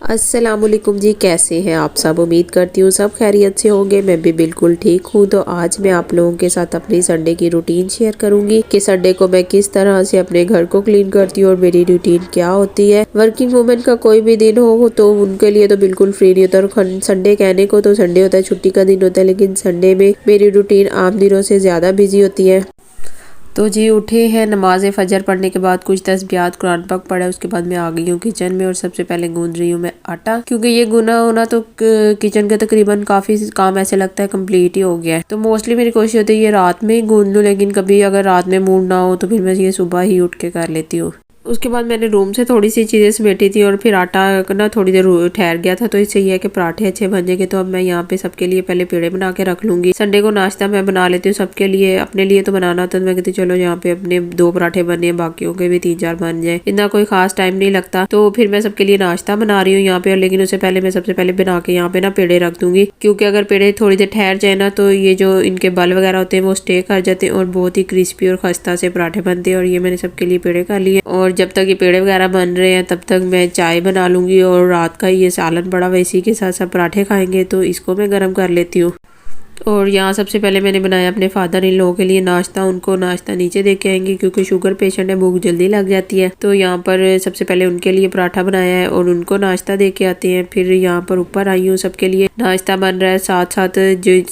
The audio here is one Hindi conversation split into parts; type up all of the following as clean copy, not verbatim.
अस्सलामुअलैकुम जी, कैसे हैं आप सब। उम्मीद करती हूँ सब खैरियत से होंगे। मैं भी बिल्कुल ठीक हूँ। तो आज मैं आप लोगों के साथ अपनी संडे की रूटीन शेयर करूंगी कि संडे को मैं किस तरह से अपने घर को क्लीन करती हूँ और मेरी रूटीन क्या होती है। वर्किंग वुमेन का कोई भी दिन हो तो उनके लिए तो बिल्कुल फ्री नहीं होता। और संडे कहने को तो संडे होता है, छुट्टी का दिन होता है, लेकिन संडे में मेरी रूटीन आम दिनों से ज्यादा बिजी होती है। तो जी उठे हैं, नमाज फजर पढ़ने के बाद कुछ तस्बीहात कुरान पाक पढ़ा, उसके बाद मैं आ गई हूँ किचन में और सबसे पहले गूंद रही हूँ मैं आटा, क्योंकि ये गुना होना तो किचन का तकरीबन काफी काम ऐसे लगता है कंप्लीट ही हो गया है। तो मोस्टली मेरी कोशिश होती है ये रात में ही गूंद लूँ, लेकिन कभी अगर रात में मूड ना हो तो फिर मैं ये सुबह ही उठ के कर लेती हूँ। उसके बाद मैंने रूम से थोड़ी सी चीज़ें समेटी थी और फिर आटा ना थोड़ी देर ठहर गया था, तो इससे ये है कि पराठे अच्छे बन जाएंगे। तो अब मैं यहाँ पे सबके लिए पहले पेड़े बना के रख लूंगी। संडे को नाश्ता मैं बना लेती हूँ सबके लिए, अपने लिए तो बनाना तो मैं कहती चलो यहाँ पे अपने 2 पराठे बने, बाकियों के भी 3-4 बन जाए, इतना कोई खास टाइम नहीं लगता। तो फिर मैं सबके लिए नाश्ता बना रही हूँ यहाँ पे, लेकिन उससे पहले मैं सबसे पहले बना के यहाँ पे ना पेड़े रख दूंगी, क्योंकि अगर पेड़े थोड़ी देर ठहर जाए ना तो ये जो इनके बल वगैरह होते हैं वो स्टे कर जाते हैं और बहुत ही क्रिस्पी और खस्ता से पराठे बनते हैं। और ये मैंने सबके लिए पेड़े कर लिए और जब तक ये पेड़े वगैरह बन रहे हैं तब तक मैं चाय बना लूंगी। और रात का ये सालन पड़ा हुआ, इसी के साथ सब पराठे खाएंगे तो इसको मैं गर्म कर लेती हूँ। और यहाँ सबसे पहले मैंने बनाया अपने फादर इन लोगों के लिए नाश्ता। उनको नाश्ता नीचे दे के आएंगे क्योंकि शुगर पेशेंट है, भूख जल्दी लग जाती है। तो यहाँ पर सबसे पहले उनके लिए पराठा बनाया है और उनको नाश्ता दे के आते हैं। फिर यहाँ पर ऊपर आई हूँ, सबके लिए नाश्ता बन रहा है, साथ साथ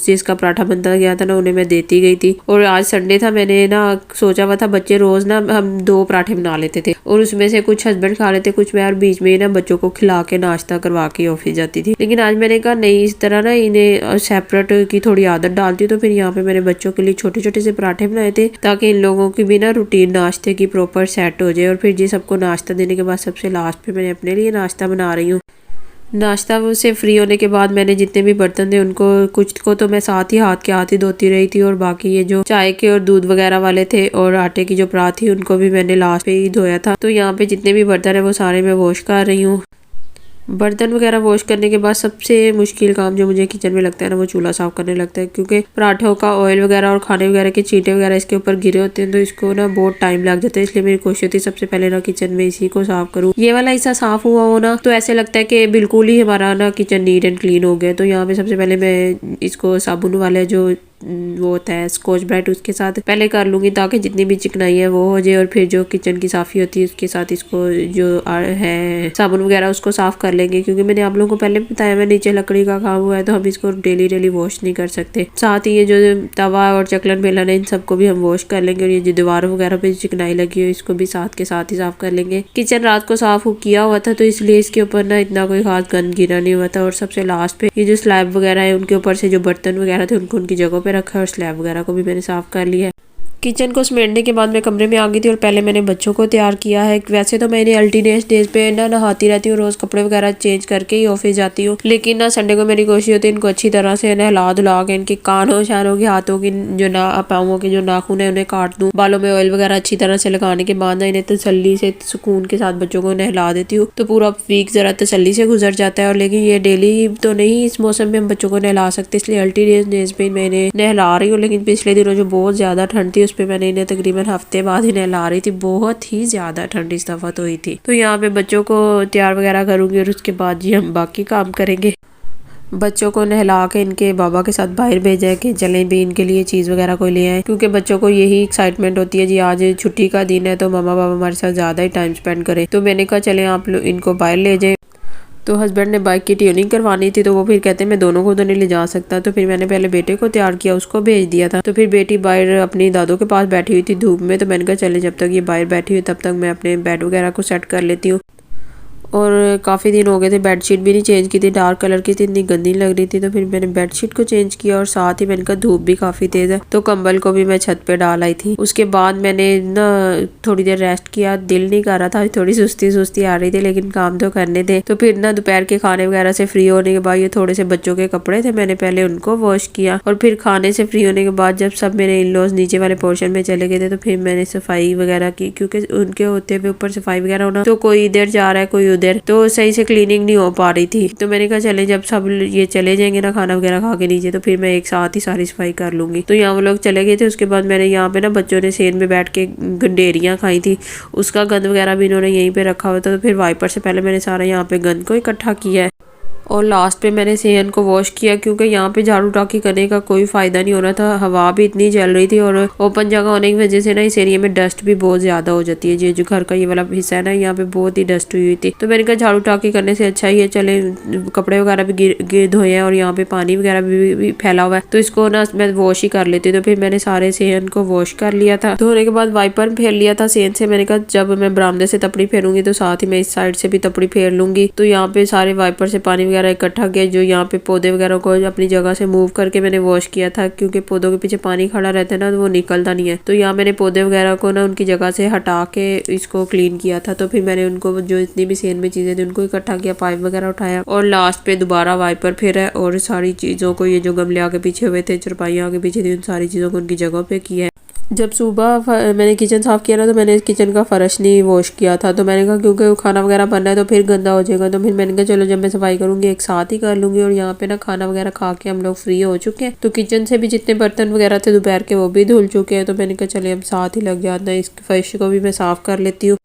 जिसका पराठा बनता गया था ना उन्हें मैं देती गई थी। और आज संडे था, मैंने ना सोचा हुआ था बच्चे रोज ना हम 2 पराठे बना लेते थे और उसमें से कुछ हस्बैंड खा लेते, कुछ मैं, और बीच में ना बच्चों को खिला के नाश्ता करवा के ऑफिस जाती थी। लेकिन आज मैंने कहा नहीं, इस तरह ना इन्हें सेपरेट की थोड़ी आदत डालती हूँ। तो फिर यहाँ पे मैंने बच्चों के लिए छोटे छोटे से पराठे बनाए थे ताकि इन लोगों की भी ना रूटीन नाश्ते की प्रॉपर सेट हो जाए। और फिर जी सबको नाश्ता देने के बाद सबसे लास्ट पे मैंने अपने लिए नाश्ता बना रही हूँ। नाश्ता से फ्री होने के बाद मैंने जितने भी बर्तन थे उनको कुछ को तो मैं साथ ही हाथ के हाथ ही धोती रही थी, और बाकी ये जो चाय के और दूध वगैरह वाले थे और आटे की जो परात थी उनको भी मैंने लास्ट पे ही धोया था। तो यहाँ पे जितने भी बर्तन है वो सारे मैं वॉश कर रही हूँ। बर्तन वगैरह वॉश करने के बाद सबसे मुश्किल काम जो मुझे किचन में लगता है ना वो चूल्हा साफ करने लगता है, क्योंकि पराठों का ऑयल वगैरह और खाने वगैरह के चींटे वगैरह इसके ऊपर गिरे होते हैं, तो इसको ना बहुत टाइम लग जाता है। इसलिए मेरी कोशिश होती है सबसे पहले ना किचन में इसी को साफ करूँ। ये वाला हिस्सा साफ हुआ हो ना तो ऐसे लगता है कि बिल्कुल ही हमारा ना किचन नीट एंड क्लीन हो गया। तो यहाँ पे सबसे पहले मैं इसको साबुन वाले जो वो होता है स्कॉच ब्राइट, उसके साथ पहले कर लूंगी ताकि जितनी भी चिकनाई है वो हो जाए। और फिर जो किचन की साफी होती है उसके साथ इसको जो है साबुन वगैरह उसको साफ कर लेंगे, क्योंकि मैंने आप लोगों को पहले बताया मैं नीचे लकड़ी का काम हुआ है तो हम इसको डेली डेली वॉश नहीं कर सकते। साथ ही ये जो तवा और चकलन बेलन है इन सबको भी हम वॉश कर लेंगे। और ये जो दीवार वगैरह पे चिकनाई लगी हो इसको भी साथ के साथ ही साफ कर लेंगे। किचन रात को साफ किया हुआ था तो इसलिए इसके ऊपर ना इतना कोई खास गंद गिरा नहीं हुआ था। और सबसे लास्ट पे ये जो स्लैब वगैरह है उनके ऊपर से जो बर्तन वगैरह थे उनको उनकी जगह पे रखा और स्लैब वगैरह को भी मैंने साफ कर लिया है। किचन को समेटने के बाद मैं कमरे में आ गई थी और पहले मैंने बच्चों को तैयार किया है। वैसे तो मैंने अल्टरनेट डेज पे ना नहाती रहती हूँ, रोज कपड़े वगैरह चेंज करके ही ऑफिस जाती हूँ, लेकिन ना संडे को मेरी कोशिश होती है इनको अच्छी तरह से नहला धुला के इनके कानों शानों की हाथों की जो पाँवों के जो नाखून है उन्हें काट दूँ। बालों में ऑयल वगैरह अच्छी तरह से लगाने के बाद ना इन्हें तसल्ली से सुकून के साथ बच्चों को नहला देती हूँ, तो पूरा वीक जरा तसल्ली से गुजर जाता है। और लेकिन ये डेली तो नहीं, इस मौसम में हम बच्चों को नहला सकते, इसलिए अल्टरनेट डेज पे मैंने नहला रही हूँ। लेकिन पिछले दिनों जो बहुत ज्यादा ठंड थी उस पर मैंने इन्हें तकरीबन हफ्ते बाद ही नहला रही थी, बहुत ही ज्यादा ठंड इस दफा तो हुई थी। तो यहाँ पे बच्चों को तैयार वगैरह करूंगी और उसके बाद जी हम बाकी काम करेंगे। बच्चों को नहला के इनके बाबा के साथ बाहर भेजा है कि चलें भी इनके लिए चीज़ वगैरह कोई ले आए, क्योंकि बच्चों को यही एक्साइटमेंट होती है जी आज छुट्टी का दिन है तो मम्मा पापा हमारे साथ ज़्यादा ही टाइम स्पेंड करें। तो मैंने कहा चलें आप लोग इनको बाहर ले जाए। तो हस्बैंड ने बाइक की ट्यूनिंग करवानी थी तो वो फिर कहते मैं दोनों को तो नहीं ले जा सकता, तो फिर मैंने पहले बेटे को तैयार किया, उसको भेज दिया था। तो फिर बेटी बाहर अपनी दादों के पास बैठी हुई थी धूप में, तो मैंने कहा चले जब तक ये बाहर बैठी हुई तब तक मैं अपने बेड वगैरह को सेट कर लेती हूँ। और काफ़ी दिन हो गए थे बेडशीट भी नहीं चेंज की थी, डार्क कलर की थी, इतनी गंदी लग रही थी। तो फिर मैंने बेडशीट को चेंज किया और साथ ही मैंने कहा धूप भी काफ़ी तेज़ है तो कंबल को भी मैं छत पे डाल आई थी। उसके बाद मैंने ना थोड़ी देर रेस्ट किया, दिल नहीं कर रहा था, थोड़ी सुस्ती सुस्ती आ रही थी लेकिन काम तो करने थे। तो फिर ना दोपहर के खाने वगैरह से फ्री होने के बाद ये थोड़े से बच्चों के कपड़े थे, मैंने पहले उनको वॉश किया और फिर खाने से फ्री होने के बाद जब सब मेरे इन लॉज नीचे वाले पोर्शन में चले गए थे तो फिर मैंने सफाई वगैरह की, क्योंकि उनके होते हुए ऊपर सफाई वगैरह होना, तो कोई इधर जा रहा है कोई उधर, तो सही से क्लीनिंग नहीं हो पा रही थी। तो मैंने कहा चले जब सब ये चले जाएंगे ना खाना वगैरह खा के नीचे, तो फिर मैं एक साथ ही सारी सफाई कर लूंगी। तो यहाँ वो लोग चले गए थे। उसके बाद मैंने यहाँ पे ना बच्चों ने सेन में बैठ के गंडेरियाँ खाई थी, उसका गंद वगैरह भी इन्होंने यहीं पे रखा हुआ था। तो फिर वाइपर से पहले मैंने सारा यहाँ पे गंद को इकट्ठा किया है और लास्ट पे मैंने सेहन को वॉश किया, क्योंकि यहाँ पे झाड़ू टाकी करने का कोई फायदा नहीं हो रहा था। हवा भी इतनी चल रही थी और ओपन जगह होने की वजह से ना इस एरिया में डस्ट भी बहुत ज्यादा हो जाती है। ये जो घर का ये वाला हिस्सा है ना, यहाँ पे बहुत ही डस्ट हुई थी। तो मैंने कहा झाड़ू टाकी करने से अच्छा ही है, चले कपड़े वगैरह भी गिर धोए हैं और यहाँ पे पानी वगैरह भी फैला हुआ है, तो इसको ना मैं वॉश ही कर लेती। तो फिर मैंने सारे सेहन को वॉश कर लिया था। धोने के बाद वाइपर फेर लिया था सेहन से। मैंने कहा जब मैं बरामदे से तपड़ी फेरूंगी तो साथ ही मैं इस साइड से भी तपड़ी फेर लूंगी। तो यहाँ पे सारे वाइपर से पानी वगैरह इकट्ठा किया। जो यहाँ पे पौधे वगैरह को अपनी जगह से मूव करके मैंने वॉश किया था, क्योंकि पौधों के पीछे पानी खड़ा रहता है ना, तो वो निकलता नहीं है। तो यहाँ मैंने पौधे वगैरह को ना उनकी जगह से हटा के इसको क्लीन किया था। तो फिर मैंने उनको जो इतनी भी सेन में चीजें थी उनको इकट्ठा किया, पाइप वगैरह उठाया और लास्ट पे दोबारा वाइपर फेरा और सारी चीजों को, ये जो गमले आगे पीछे हुए थे, चरपाइयाँ आगे पीछे थी, उन सारी चीजों को उनकी जगह पे किया है। जब सुबह मैंने किचन साफ किया ना, तो मैंने किचन का फर्श नहीं वॉश किया था। तो मैंने कहा क्योंकि खाना वगैरह बनना है तो फिर गंदा हो जाएगा। तो फिर मैंने कहा चलो जब मैं सफाई करूंगी एक साथ ही कर लूंगी। और यहाँ पे ना खाना वगैरह खा के हम लोग फ्री हो चुके हैं। तो किचन से भी जितने बर्तन वगैरह थे दोपहर के वो भी धुल चुके हैं। तो मैंने कहा चले हम साथ ही लग जाते हैं, इस फर्श को भी मैं साफ कर लेती हूँ।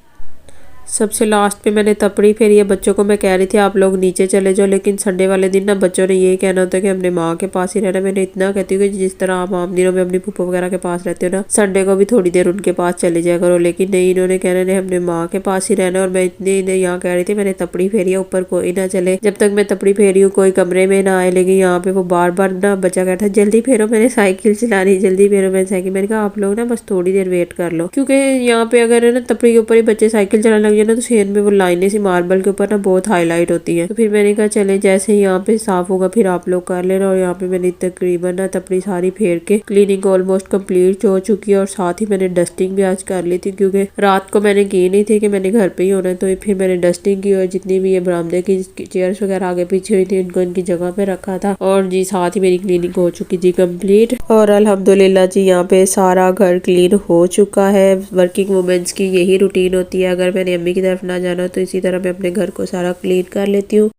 सबसे लास्ट पे मैंने तपड़ी फेरी है। बच्चों को मैं कह रही थी आप लोग नीचे चले जाओ, लेकिन संडे वाले दिन ना बच्चों ने यही कहना होता है कि हमने माँ के पास ही रहना। मैंने इतना कहती हूँ कि जिस तरह आप आम दिनों में अपनी फूफा वगैरह के पास रहते हो ना, संडे को भी थोड़ी देर उनके पास चले जाया करो। लेकिन नहीं, इन्होंने कहना नहीं हमने माँ के पास ही रहना। और मैं इतनी इन्हें यहाँ कह रही थी मैंने तपड़ी फेरी है, ऊपर कोई ना चले जब तक मैं तपड़ी फेरी हूँ, कोई कमरे में ना आए। लेकिन यहाँ पे वो बार बार ना बच्चा कहता है जल्दी फेरो, मैंने साइकिल चलानी, जल्दी फेरो मैंने साइकिल। मैंने कहा आप लोग ना बस थोड़ी देर वेट कर लो, क्योंकि यहाँ पे अगर है ना तपड़ी के ऊपर ही बच्चे साइकिल चलाने लग जाए ना, तो सेहन में वो लाइनें सी मार्बल के ऊपर ना बहुत हाईलाइट होती है। तो फिर मैंने कहा चले जैसे ही यहाँ पे साफ होगा फिर आप लोग कर लेना। और यहाँ पे मैंने तकरीबन ना तपड़ी सारी फेर के क्लीनिंग ऑलमोस्ट कंप्लीट हो चुकी है। और साथ ही मैंने डस्टिंग भी आज कर ली थी, क्योंकि रात को मैंने की नहीं थी कि मैंने घर पे ही होना है। तो फिर मैंने डस्टिंग की और जितनी भी ये बरामदे की चेयर्स वगैरह आगे पीछे हुई थी उनको इनकी जगह पे रखा था। और जी साथ ही मेरी क्लीनिंग हो चुकी थी कंप्लीट। और अल्हम्दुलिल्लाह जी यहाँ पे सारा घर क्लीन हो चुका है। वर्किंग वुमेन्स की यही रूटीन होती है, अगर मैंने अम्मी की तरफ ना जाना तो इसी तरह मैं अपने घर को सारा क्लीन कर लेती हूँ।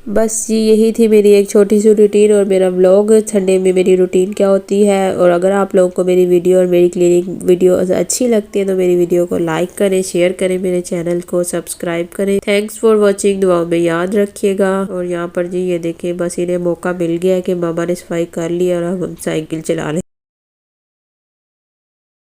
बस जी यही थी मेरी एक छोटी सी रूटीन और मेरा व्लॉग। संडे में मेरी रूटीन क्या होती है। और अगर आप लोगों को मेरी वीडियो और मेरी क्लीनिंग वीडियो अच्छी लगती है तो मेरी वीडियो को लाइक करें, शेयर करें, मेरे चैनल को सब्सक्राइब करें। थैंक्स फॉर वॉचिंग, दुआओं में याद रखिएगा। और यहाँ पर जी ये देखें बस इन्हें मौका मिल गया है कि मामा ने सफाई कर ली और हम साइकिल चला लें।